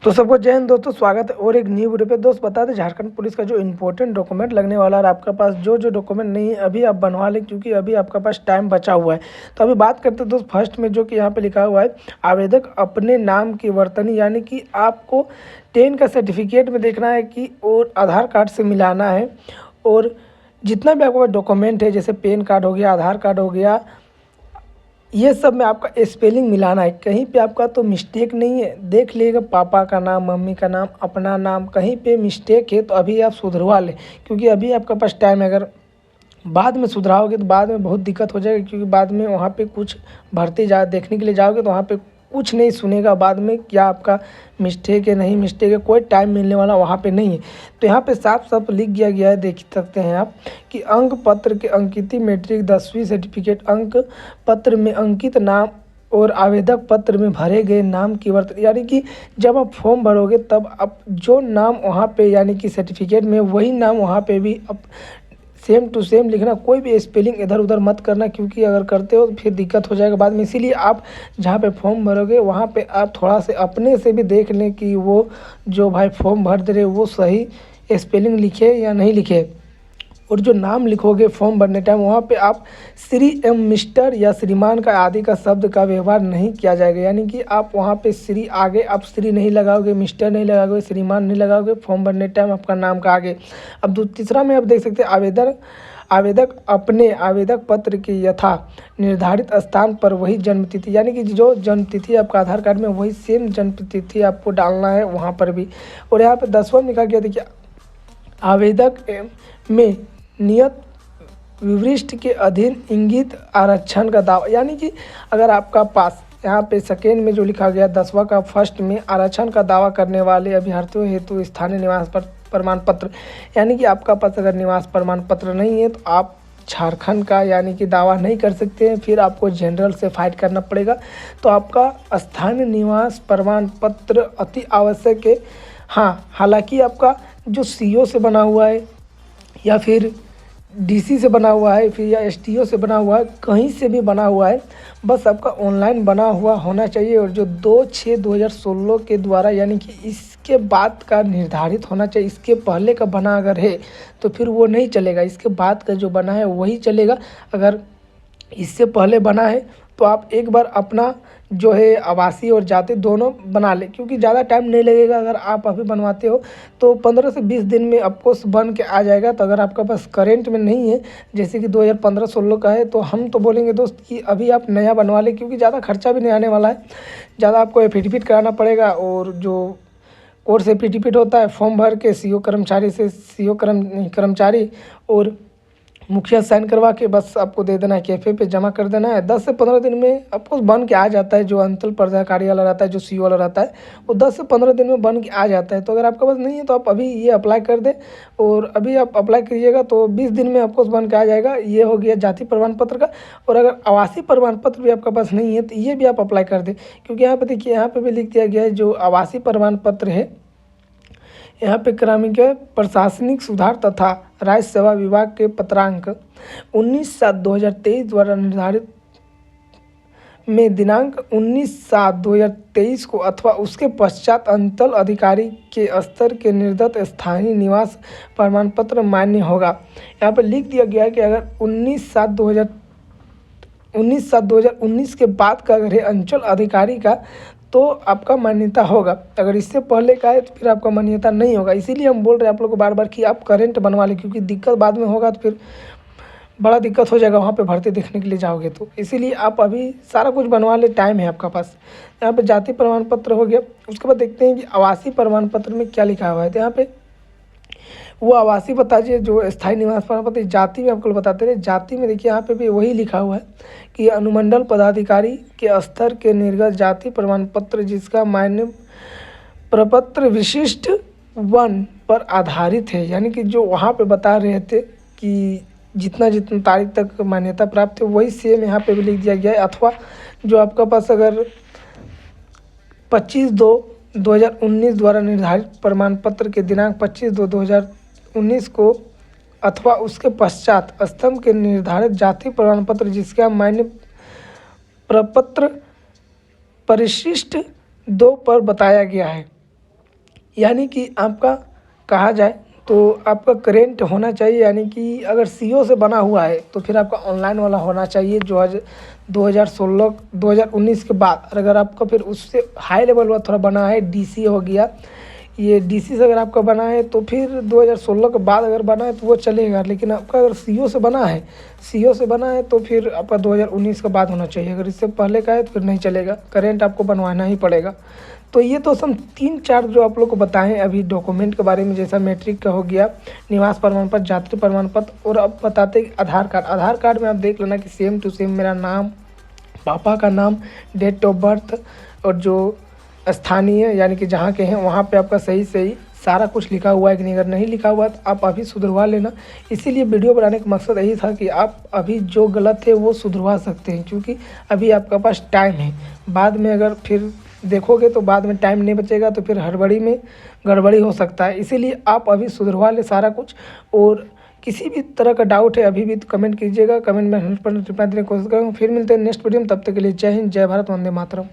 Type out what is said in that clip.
तो सबको जय हिंद दोस्तों, स्वागत है और एक न्यू वीडियो पे। दोस्त बता दें, झारखंड पुलिस का जो इम्पोर्टेंट डॉक्यूमेंट लगने वाला है, आपके पास जो डॉक्यूमेंट नहीं है अभी आप बनवा लें, क्योंकि अभी आपके पास टाइम बचा हुआ है। तो अभी बात करते हैं दोस्त फर्स्ट में, जो कि यहाँ पे लिखा हुआ है, आवेदक अपने नाम की वर्तनी, यानी कि आपको 10 का सर्टिफिकेट में देखना है कि और आधार कार्ड से मिलाना है। और जितना भी आपके पास डॉक्यूमेंट है, जैसे पैन कार्ड हो गया, आधार कार्ड हो गया, ये सब में आपका स्पेलिंग मिलाना है। कहीं पे आपका तो मिस्टेक नहीं है, देख लीजिएगा, पापा का नाम, मम्मी का नाम, अपना नाम, कहीं पे मिस्टेक है तो अभी आप सुधरवा लें, क्योंकि अभी आपके पास टाइम है। अगर बाद में सुधराओगे तो बाद में बहुत दिक्कत हो जाएगी, क्योंकि बाद में वहाँ पे कुछ भर्ती जा देखने के लिए जाओगे तो वहाँ पे कुछ नहीं सुनेगा बाद में, क्या आपका मिस्टेक है नहीं मिस्टेक है, कोई टाइम मिलने वाला वहाँ पे नहीं है। तो यहाँ पे साफ साफ लिख दिया गया है, देख सकते हैं आप, कि अंक पत्र के अंकित मैट्रिक 10वीं सर्टिफिकेट, अंक पत्र में अंकित नाम और आवेदक पत्र में भरे गए नाम की वर्त, यानी कि जब आप फॉर्म भरोगे तब आप जो नाम वहाँ पे, यानी कि सर्टिफिकेट में वही नाम वहाँ पे भी अब सेम टू सेम लिखना। कोई भी स्पेलिंग इधर उधर मत करना, क्योंकि अगर करते हो तो फिर दिक्कत हो जाएगा बाद में। इसीलिए आप जहाँ पे फॉर्म भरोगे वहाँ पे आप थोड़ा से अपने से भी देख लें कि वो जो भाई फॉर्म भर दे रहे वो सही स्पेलिंग लिखे या नहीं लिखे। और जो नाम लिखोगे फॉर्म भरने टाइम, वहाँ पे आप श्री एम, मिस्टर या श्रीमान का आदि का शब्द का व्यवहार नहीं किया जाएगा, यानी कि आप वहाँ पे श्री आगे आप श्री नहीं लगाओगे, मिस्टर नहीं लगाओगे, श्रीमान नहीं लगाओगे फॉर्म भरने टाइम आपका नाम का आगे। अब तीसरा में आप देख सकते हैं, आवेदक अपने आवेदक पत्र की यथा निर्धारित स्थान पर वही जन्मतिथि, यानी कि जो जन्मतिथि आपका आधार कार्ड में वही सेम जन्मतिथि आपको डालना है वहाँ पर भी। और यहाँ पे 10वां लिखा गया, देखिए, आवेदक में नियत विवृष्ट के अधीन इंगित आरक्षण का दावा, यानी कि अगर आपका पास यहाँ पे सेकेंड में जो लिखा गया 10वां का फर्स्ट में, आरक्षण का दावा करने वाले अभ्यर्थियों हेतु स्थानीय निवास पर प्रमाण पत्र, यानी कि आपका पास अगर निवास प्रमाण पत्र नहीं है तो आप झारखंड का यानी कि दावा नहीं कर सकते हैं, फिर आपको जनरल से फाइट करना पड़ेगा। तो आपका स्थानीय निवास प्रमाण पत्र अति आवश्यक है। हाँ, हालांकि आपका जो सीओ से बना हुआ है या फिर डीसी से बना हुआ है, फिर या एसटीओ से बना हुआ है, कहीं से भी बना हुआ है, बस आपका ऑनलाइन बना हुआ होना चाहिए। और जो 2/6/2016 के द्वारा, यानी कि इसके बाद का निर्धारित होना चाहिए। इसके पहले का बना अगर है तो फिर वो नहीं चलेगा, इसके बाद का जो बना है वही चलेगा। अगर इससे पहले बना है तो आप एक बार अपना जो है आवासीय और जाति दोनों बना लें, क्योंकि ज़्यादा टाइम नहीं लगेगा। अगर आप अभी बनवाते हो तो 15 से 20 दिन में आपको बन के आ जाएगा। तो अगर आपका पास करेंट में नहीं है, जैसे कि 2015-16 का है, तो हम तो बोलेंगे दोस्त कि अभी आप नया बनवा लें, क्योंकि ज़्यादा खर्चा भी नहीं आने वाला है। ज़्यादा आपको एफिडेविट कराना पड़ेगा, और जो कोर्स एफिडेविट होता है फॉर्म भर के सीओ कर्मचारी से, सीओ कर्मचारी और मुखिया साइन करवा के बस आपको दे देना है, कैफ़े पे जमा कर देना है। 10 से 15 दिन में आपको बन के आ जाता है। जो अंचल पदाधिकारी वाला रहता है, जो सीओ वाला रहता है, वो 10 से 15 दिन में बन के आ जाता है। तो अगर आपके पास नहीं है तो आप अभी ये अप्लाई कर दें, और अभी आप अप्लाई करिएगा तो 20 दिन में आपको बन के आ जाएगा। ये हो गया जाति प्रमाण पत्र का। और अगर आवासीय प्रमाण पत्र भी आपके पास नहीं है तो ये भी आप अप्लाई कर दें, क्योंकि यहाँ पे देखिए, यहाँ पे भी लिख दिया गया है, जो आवासीय प्रमाण पत्र है, यहाँ पे क्रमिक प्रशासनिक सुधार तथा राज्य सेवा विभाग के पत्रांक 19/7/2023 द्वारा निर्धारित में दिनांक 19/7/2023 को अथवा उसके पश्चात अंचल अधिकारी के स्तर के निर्गत स्थानीय निवास प्रमाण पत्र मान्य होगा। यहाँ पर लिख दिया गया है कि अगर 19/7/2019 के बाद का अगर है अंचल अधिकारी का, तो आपका मान्यता होगा। अगर इससे पहले का है तो फिर आपका मान्यता नहीं होगा। इसीलिए हम बोल रहे हैं आप लोग को बार बार कि आप करेंट बनवा लें, क्योंकि दिक्कत बाद में होगा तो फिर बड़ा दिक्कत हो जाएगा वहाँ पे भर्ती देखने के लिए जाओगे तो। इसीलिए आप अभी सारा कुछ बनवा ले, टाइम है आपका पास। यहाँ पे जाति प्रमाण पत्र हो गया। उसके बाद देखते हैं कि आवासीय प्रमाण पत्र में क्या लिखा हुआ है। तो यहाँ पे वो आवासीय बताइए, जो स्थायी निवास प्रमाण पत्र। जाति में आपको बताते रहे, जाति में देखिए यहाँ पे भी वही लिखा हुआ है कि अनुमंडल पदाधिकारी के स्तर के निर्गत जाति प्रमाण पत्र जिसका मान्य प्रपत्र विशिष्ट 1 पर आधारित है, यानी कि जो वहाँ पे बता रहे थे कि जितना तारीख तक मान्यता प्राप्त है वही सेम यहाँ पे भी लिख दिया गया है। अथवा जो आपका पास अगर 25/2/2019 द्वारा निर्धारित प्रमाण पत्र के दिनांक 25/2/2019 को अथवा उसके पश्चात स्तंभ के निर्धारित जाति प्रमाण पत्र जिसका मान्य प्रपत्र परिशिष्ट 2 पर बताया गया है, यानी कि आपका कहा जाए तो आपका करेंट होना चाहिए, यानी कि अगर सीओ से बना हुआ है तो फिर आपका ऑनलाइन वाला होना चाहिए जो आज 2016 2019 के बाद। और अगर आपका फिर उससे हाई लेवल वाला थोड़ा बना है, डीसी हो गया, ये डीसी से अगर आपका बना है तो फिर 2016 के बाद अगर बना है तो वो चलेगा। लेकिन आपका अगर सीओ से बना है, सीओ से बना है तो फिर आपका 2019 के बाद होना चाहिए। अगर इससे पहले का है तो फिर नहीं चलेगा, करेंट आपको बनवाना ही पड़ेगा। तो ये तो हम 3-4 जो आप लोग को बताएं अभी डॉक्यूमेंट के बारे में, जैसा मैट्रिक का हो गया, निवास प्रमाण पत्र, जाति प्रमाण पत्र, और अब बताते हैं आधार कार्ड। आधार कार्ड में आप देख लेना कि सेम टू सेम मेरा नाम, पापा का नाम, डेट ऑफ बर्थ, और जो स्थानीय यानी कि जहाँ के हैं वहाँ पे आपका सही सही सारा कुछ लिखा हुआ है कि नहीं। अगर नहीं लिखा हुआ तो आप अभी सुधरवा लेना। इसीलिए वीडियो बनाने का मकसद यही था कि आप अभी जो गलत है वो सुधरवा सकते हैं, क्योंकि अभी आपके पास टाइम है। बाद में अगर फिर देखोगे तो बाद में टाइम नहीं बचेगा तो फिर हड़बड़ी में गड़बड़ी हो सकता है। इसीलिए आप अभी सुधरवा ले सारा कुछ। और किसी भी तरह का डाउट है अभी भी तो कमेंट कीजिएगा, कमेंट में 100% रिप्लाई देने की कोशिश करूँगा। फिर मिलते हैं नेक्स्ट वीडियो में, तब तक के लिए जय हिंद, जय भारत, वंदे मातरम।